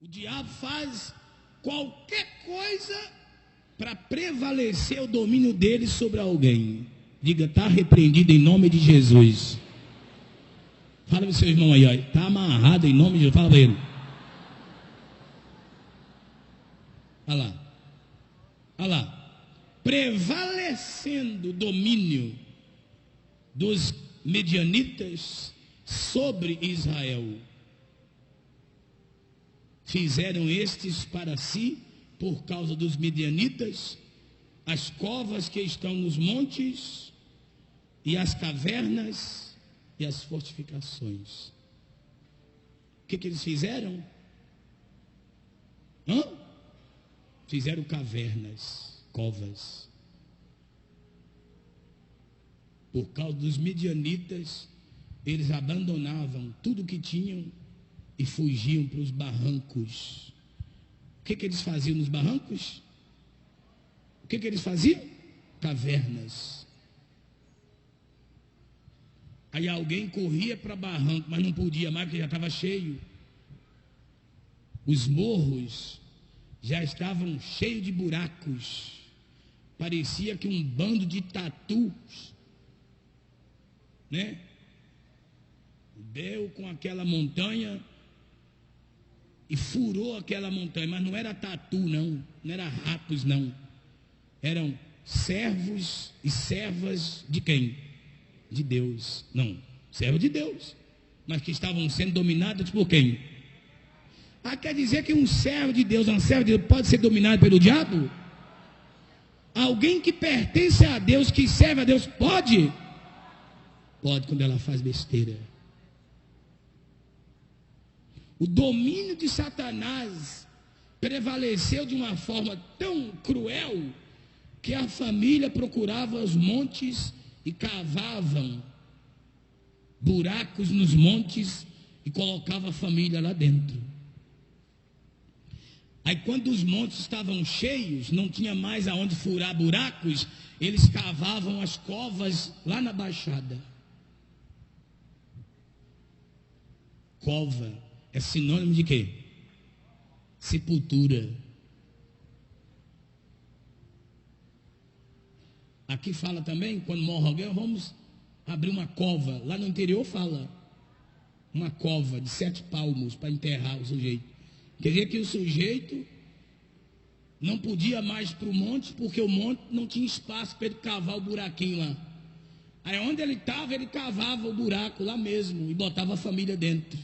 O diabo faz qualquer coisa para prevalecer o domínio dele sobre alguém. Diga, está repreendido em nome de Jesus. Fala para o seu irmão aí, está amarrado em nome de Jesus. Fala para ele. Olha lá. Olha lá. Prevalecendo o domínio dos medianitas sobre Israel. Fizeram estes para si, por causa dos medianitas, as covas que estão nos montes, e as cavernas, e as fortificações. O que eles fizeram? Fizeram cavernas, covas. Por causa dos medianitas, eles abandonavam tudo que tinham e fugiam para os barrancos. O que eles faziam nos barrancos? O que eles faziam? Cavernas. Aí alguém corria para barranco, mas não podia mais porque já estava cheio. Os morros já estavam cheios de buracos. Parecia que um bando de tatus, né? Deu com aquela montanha e furou aquela montanha, mas não era tatu não era ratos não, eram servos e servas de quem? De Deus. Não, servos de Deus, mas que estavam sendo dominados por quem? Quer dizer que um servo de Deus, um servo de Deus pode ser dominado pelo diabo? Alguém que pertence a Deus, que serve a Deus, pode? Pode, quando ela faz besteira. O domínio de Satanás prevaleceu de uma forma tão cruel que a família procurava os montes e cavavam buracos nos montes e colocava a família lá dentro. Aí quando os montes estavam cheios, não tinha mais aonde furar buracos, eles cavavam as covas lá na baixada. Cova é sinônimo de quê? Sepultura. Aqui fala também, quando morre alguém, vamos abrir uma cova. Lá no interior fala, uma cova de 7 palmos para enterrar o sujeito. Quer dizer que o sujeito não podia mais para o monte, porque o monte não tinha espaço para ele cavar o buraquinho lá. Aí onde ele estava, ele cavava o buraco lá mesmo e botava a família dentro.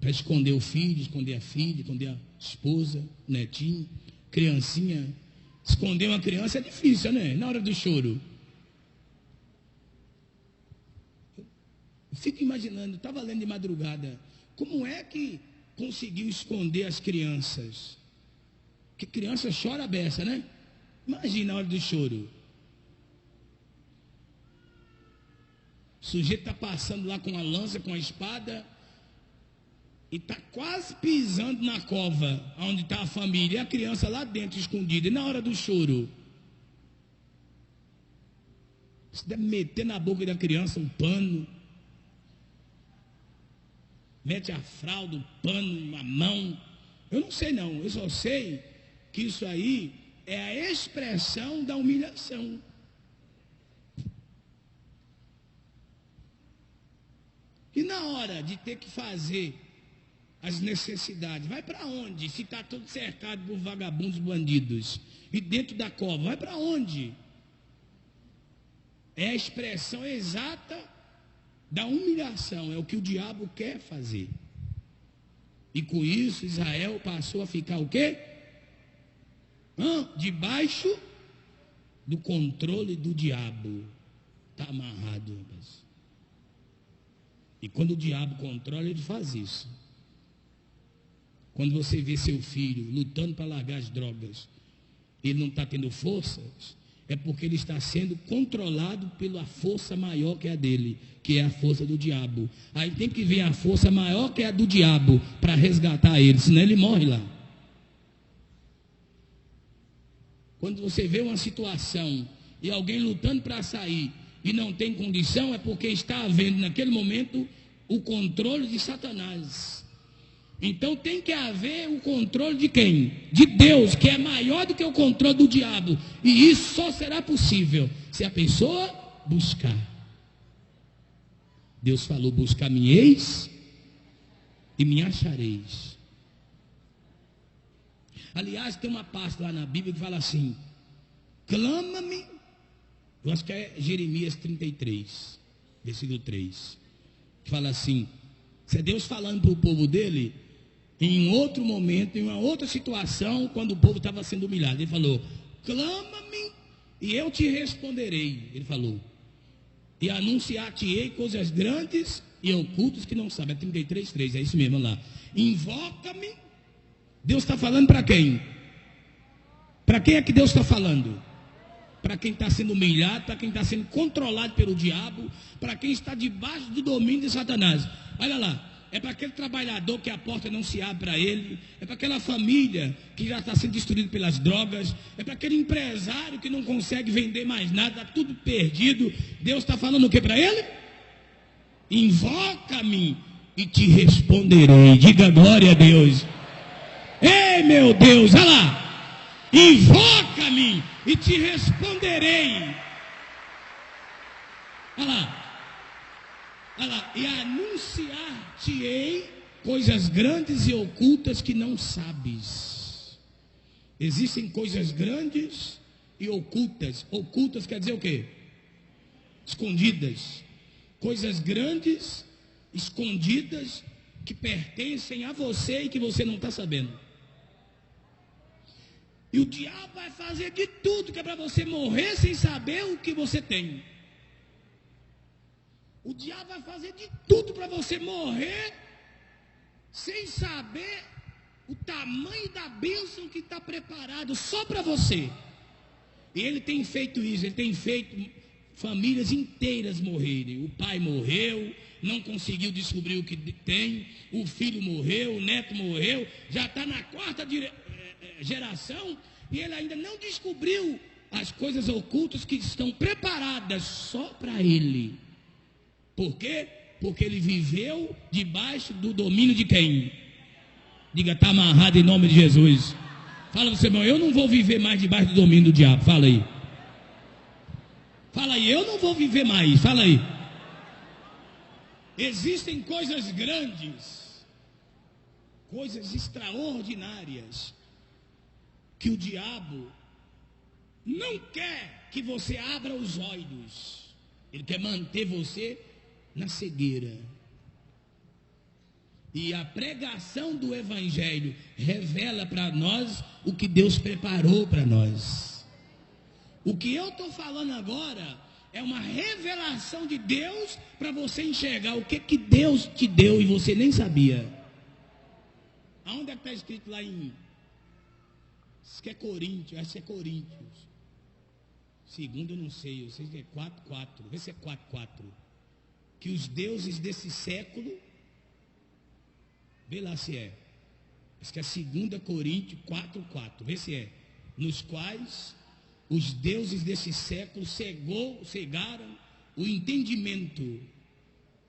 Para esconder o filho, esconder a filha, esconder a esposa, o netinho, criancinha. Esconder uma criança é difícil, né? Na hora do choro. Eu fico imaginando, estava lendo de madrugada, como é que conseguiu esconder as crianças? Porque criança chora a beça, né? Imagina a hora do choro. O sujeito está passando lá com a lança, com a espada, e está quase pisando na cova, onde está a família, e a criança lá dentro, escondida. E na hora do choro, você deve meter na boca da criança um pano, mete a fralda, o pano, a mão. Eu não sei não, eu só sei que isso aí é a expressão da humilhação. E na hora de ter que fazer as necessidades, vai para onde? Se está todo cercado por vagabundos, bandidos, e dentro da cova, vai para onde? É a expressão exata da humilhação, é o que o diabo quer fazer. E com isso Israel passou a ficar o quê? Debaixo do controle do diabo. Está amarrado, rapaz. E quando o diabo controla, ele faz isso. Quando você vê seu filho lutando para largar as drogas, ele não está tendo forças, é porque ele está sendo controlado pela força maior que é a dele, que é a força do diabo. Aí tem que vir a força maior que é a do diabo para resgatar ele, senão ele morre lá. Quando você vê uma situação e alguém lutando para sair e não tem condição, é porque está havendo naquele momento o controle de Satanás. Então tem que haver o controle de quem? De Deus, que é maior do que o controle do diabo. E isso só será possível se a pessoa buscar. Deus falou: buscar-me-eis e me achareis. Aliás, tem uma parte lá na Bíblia que fala assim: clama-me. Eu acho que é Jeremias 33, versículo 3. Que fala assim: isso é Deus falando para o povo dele em outro momento, em uma outra situação, quando o povo estava sendo humilhado. Ele falou: clama-me e eu te responderei. Ele falou: e anunciar-te-ei coisas grandes e ocultas que não sabem. É 33:3, é isso mesmo lá. Invoca-me. Deus está falando para quem? Para quem é que Deus está falando? Para quem está sendo humilhado, para quem está sendo controlado pelo diabo, para quem está debaixo do domínio de Satanás. Olha lá, é para aquele trabalhador que a porta não se abre para ele, é para aquela família que já está sendo destruída pelas drogas, é para aquele empresário que não consegue vender mais nada, está tudo perdido. Deus está falando o que para ele? Invoca-me e te responderei. Diga glória a Deus. Ei, meu Deus, olha lá. Invoca-me e te responderei. Olha lá. Olha lá. E anunciar-te-ei coisas grandes e ocultas que não sabes. Existem coisas grandes e ocultas. Ocultas quer dizer o quê? Escondidas. Coisas grandes, escondidas, que pertencem a você e que você não está sabendo. E o diabo vai fazer de tudo que é para você morrer sem saber o que você tem. O diabo vai fazer de tudo para você morrer sem saber o tamanho da bênção que está preparado só para você. E ele tem feito isso, ele tem feito famílias inteiras morrerem. O pai morreu, não conseguiu descobrir o que tem, o filho morreu, o neto morreu, já está na quarta geração e ele ainda não descobriu as coisas ocultas que estão preparadas só para ele. Por quê? Porque ele viveu debaixo do domínio de quem? Diga, está amarrado em nome de Jesus. Fala para você, irmão, eu não vou viver mais debaixo do domínio do diabo. Fala aí. Fala aí, eu não vou viver mais. Fala aí. Existem coisas grandes, coisas extraordinárias, que o diabo não quer que você abra os olhos. Ele quer manter você na cegueira. E a pregação do Evangelho revela para nós o que Deus preparou para nós. O que eu estou falando agora é uma revelação de Deus para você enxergar o que Deus te deu e você nem sabia. Aonde é que está escrito lá em... Acho que é Coríntios, acho que é Coríntios. Segundo eu não sei, eu sei que é 4:4. Vê se é 4:4. Que os deuses desse século... Vê lá se é. Acho que é 2 Coríntios 4:4. Vê se é. Nos quais os deuses desse século cegaram o entendimento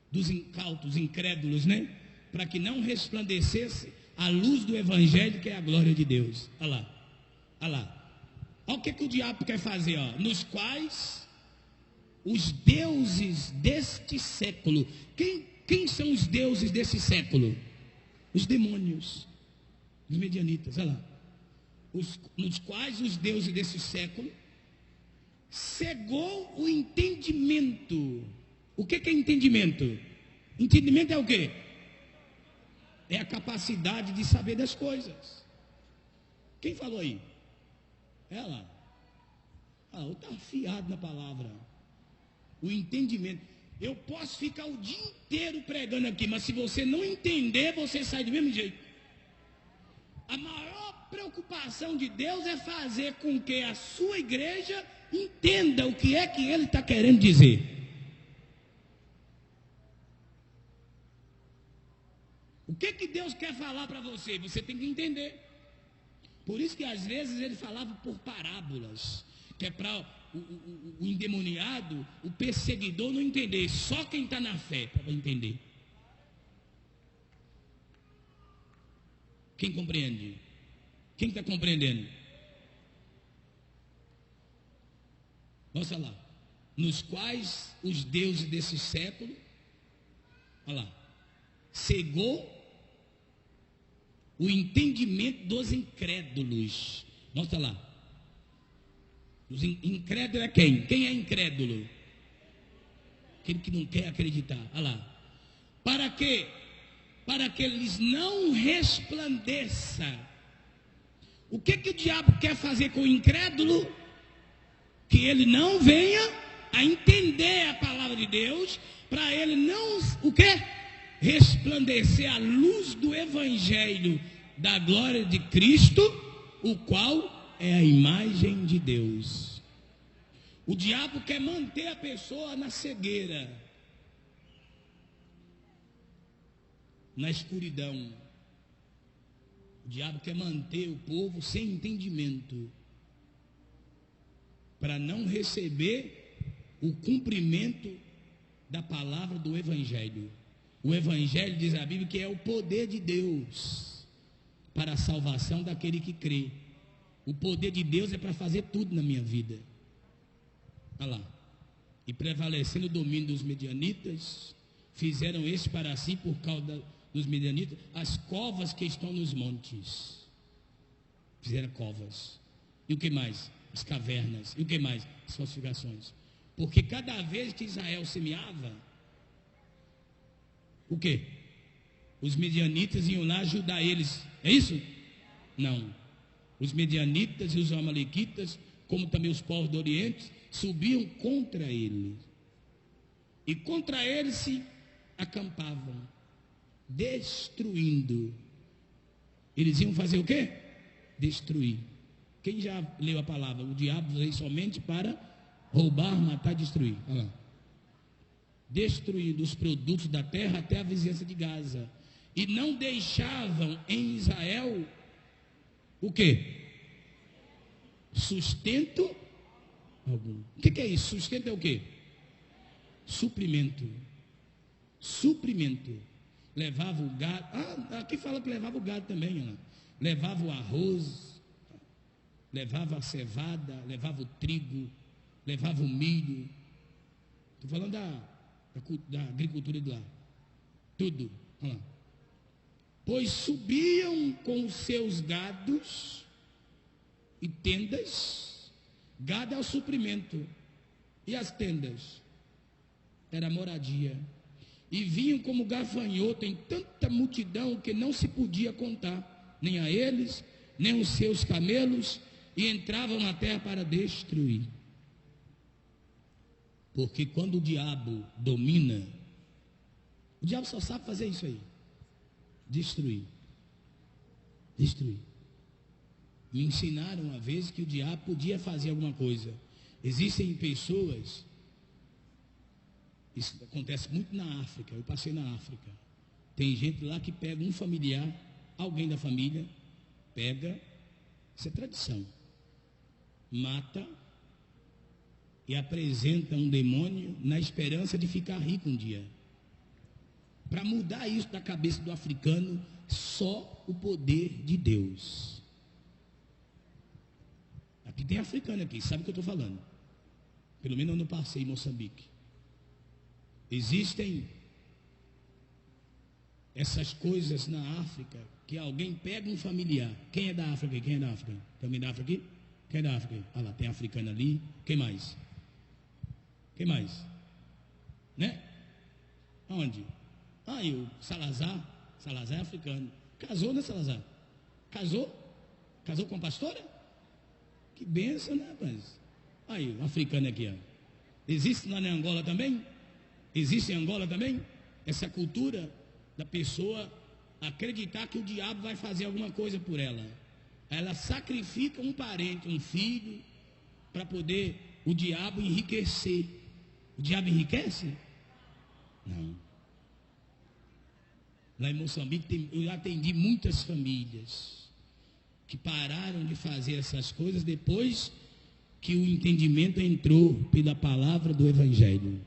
dos incautos, incrédulos, né? Para que não resplandecesse a luz do Evangelho, que é a glória de Deus. Olha lá. Olha lá. Olha o que o diabo quer fazer, ó. Nos quais os deuses deste século. Quem são os deuses desse século? Os demônios, os medianitas, olha lá. Nos quais os deuses desse século cegou o entendimento. O que é entendimento? Entendimento é o quê? É a capacidade de saber das coisas. Quem falou aí? Ela. Está afiado na palavra. O entendimento. Eu posso ficar o dia inteiro pregando aqui, mas se você não entender, você sai do mesmo jeito. A maior preocupação de Deus é fazer com que a sua igreja entenda o que é que Ele está querendo dizer. O que Deus quer falar para você? Você tem que entender. Por isso que às vezes Ele falava por parábolas, que é para o endemoniado, o perseguidor não entender, só quem está na fé para entender. Quem compreende? Quem está compreendendo? Mostra lá. Nos quais os deuses desse século, olha lá, cegou o entendimento dos incrédulos. Mostra lá. Os incrédulos é quem? Quem é incrédulo? Aquele que não quer acreditar. Olha lá. Para quê? Para que eles não resplandeça. O que o diabo quer fazer com o incrédulo? Que ele não venha a entender a palavra de Deus, para ele não, o quê? Resplandecer a luz do evangelho da glória de Cristo, o qual é a imagem de Deus. O diabo quer manter a pessoa na cegueira, na escuridão. O diabo quer manter o povo sem entendimento, para não receber o cumprimento da palavra do evangelho. O evangelho, diz a Bíblia, que é o poder de Deus para a salvação daquele que crê. O poder de Deus é para fazer tudo na minha vida. Olha lá. E prevalecendo o domínio dos medianitas, fizeram este para si, por causa dos medianitas, as covas que estão nos montes. Fizeram covas. E o que mais? As cavernas. E o que mais? As falsificações. Porque cada vez que Israel semeava, o que? Os medianitas iam lá ajudar eles. É isso? Não. Os medianitas e os amalequitas, como também os povos do Oriente, subiam contra eles. E contra eles se acampavam, destruindo. Eles iam fazer o quê? Destruir. Quem já leu a palavra? O diabo veio somente para roubar, matar e destruir. Olha lá. Destruindo os produtos da terra até a vizinhança de Gaza. E não deixavam em Israel o quê? Sustento algum. O que é isso? Sustento é o quê? Suprimento. Suprimento. Levava o gado. Aqui fala que levava o gado também. Ó. Levava o arroz, levava a cevada, levava o trigo, levava o milho. Estou falando da agricultura de lá. Tudo. Olha lá. Pois subiam com os seus gados e tendas. Gado é o suprimento. E as tendas? Era a moradia. E vinham como gafanhoto em tanta multidão que não se podia contar, nem a eles, nem os seus camelos, e entravam na terra para destruir. Porque quando o diabo domina, o diabo só sabe fazer isso aí. Destruir. Destruir. Me ensinaram uma vez que o diabo podia fazer alguma coisa. Existem pessoas, isso acontece muito na África, eu passei na África. Tem gente lá que pega um familiar, alguém da família, pega, isso é tradição, mata e apresenta um demônio na esperança de ficar rico um dia. Para mudar isso da cabeça do africano, só o poder de Deus. Aqui tem africano aqui, sabe o que eu estou falando? Pelo menos eu não passei em Moçambique. Existem essas coisas na África, que alguém pega um familiar. Quem é da África? Quem é da África? Tem alguém da África aqui? Quem é da África? Ah lá, tem africano ali. Quem mais? Quem mais? Né? Onde? E o Salazar. Salazar é africano. Casou, né, Salazar? Casou? Casou com a pastora? Que bênção, né, rapaz? Aí, o africano aqui, ó. Existe lá na Angola também? Existe em Angola também? Essa cultura da pessoa acreditar que o diabo vai fazer alguma coisa por ela. Ela sacrifica um parente, um filho, para poder o diabo enriquecer. O diabo enriquece? Não. Lá em Moçambique, eu atendi muitas famílias que pararam de fazer essas coisas depois que o entendimento entrou pela palavra do Evangelho.